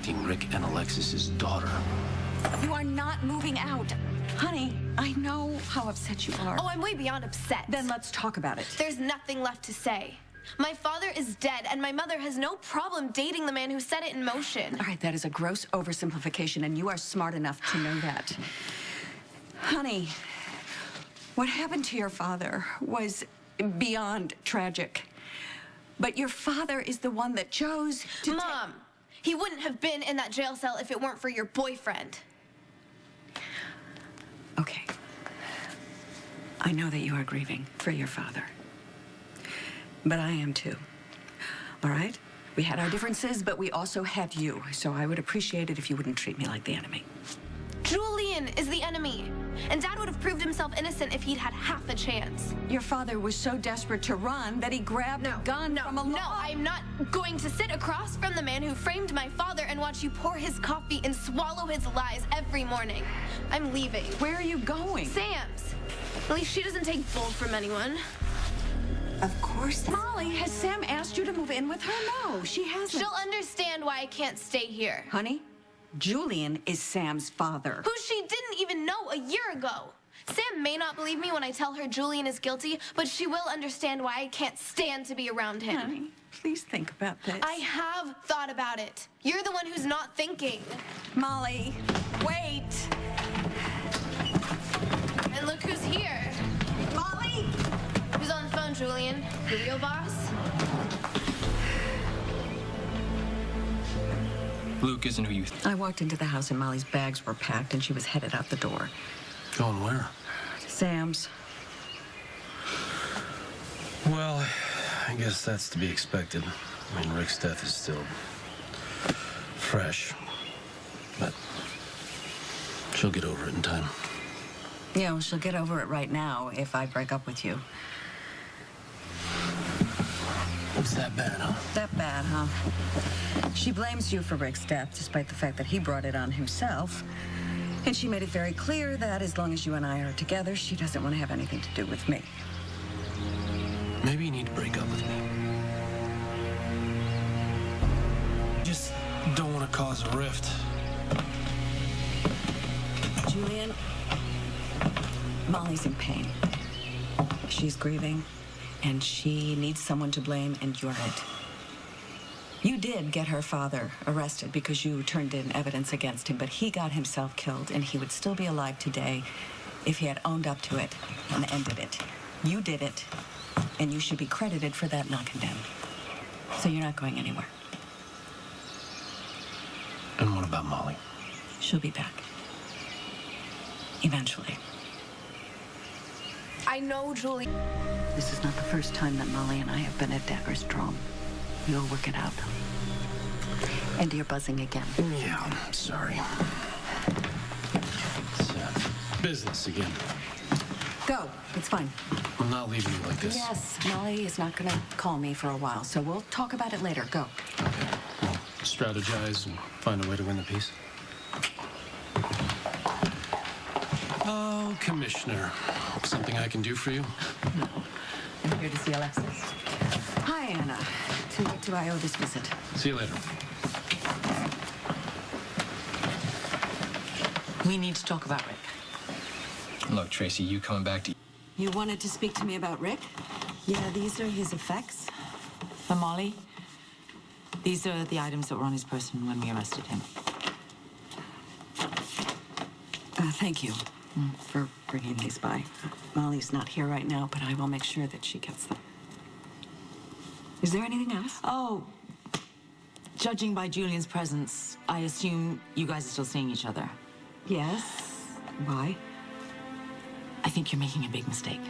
protecting Rick and Alexis's daughter. You are not moving out. Honey, I know how upset you are. Oh, I'm way beyond upset. Then let's talk about it. There's nothing left to say. My father is dead, and my mother has no problem dating the man who set it in motion. All right, that is a gross oversimplification, and you are smart enough to know that. Honey, what happened to your father was beyond tragic. But your father is the one that chose to Mom, he wouldn't have been in that jail cell if it weren't for your boyfriend. Okay. I know that you are grieving for your father. But I am too. All right? We had our differences, but we also had you. So I would appreciate it if you wouldn't treat me like the enemy. Julian is the enemy. And Dad would have proved himself innocent if he'd had half a chance. Your father was so desperate to run that he grabbed a gun from a log. No, I'm not going to sit across from the man who framed my father and watch you pour his coffee and swallow his lies every morning. I'm leaving. Where are you going? Sam's. At least she doesn't take bull from anyone. Of course. Molly, has Sam asked you to move in with her? No, she hasn't. She'll understand why I can't stay here. Honey, Julian is Sam's father. Who she didn't even know a year ago. Sam may not believe me when I tell her Julian is guilty, but she will understand why I can't stand to be around him. Honey, please think about this. I have thought about it. You're the one who's not thinking. Molly, wait. And look who's here. Molly! Who's on the phone, Julian? The real boss? Luke isn't who you I walked into the house and Molly's bags were packed and she was headed out the door. Going where? Sam's. Well, I guess that's to be expected. I mean, Rick's death is still fresh. But she'll get over it in time. Yeah, well, she'll get over it right now if I break up with you. What's that bad, huh? That bad, huh? She blames you for Rick's death, despite the fact that he brought it on himself. And she made it very clear that as long as you and I are together, she doesn't want to have anything to do with me. Maybe you need to break up with me. Just don't want to cause a rift. Julian, Molly's in pain. She's grieving, and she needs someone to blame, and you're it. You did get her father arrested because you turned in evidence against him, but he got himself killed, and he would still be alive today if he had owned up to it and ended it. You did it, and you should be credited for that, not condemned. So you're not going anywhere. And what about Molly? She'll be back. Eventually. I know, Julie. This is not the first time that Molly and I have been at daggers drawn. We'll work it out. And you're buzzing again. Yeah, I'm sorry. It's business again. Go. It's fine. I'm not leaving you like this. Yes, Molly is not gonna call me for a while, so we'll talk about it later. Go. Okay. Well, strategize and find a way to win the peace. Oh, Commissioner. Something I can do for you? No. I'm here to see Alexis. Hi, Anna. To what do I owe this visit? See you later. We need to talk about Rick. Look, Tracy, you coming back to... You wanted to speak to me about Rick? Yeah, these are his effects. For Molly, these are the items that were on his person when we arrested him. Thank you for bringing these by. Molly's not here right now, but I will make sure that she gets them. Is there anything else? Oh, judging by Julian's presence, I assume you guys are still seeing each other. Yes. Why? I think you're making a big mistake.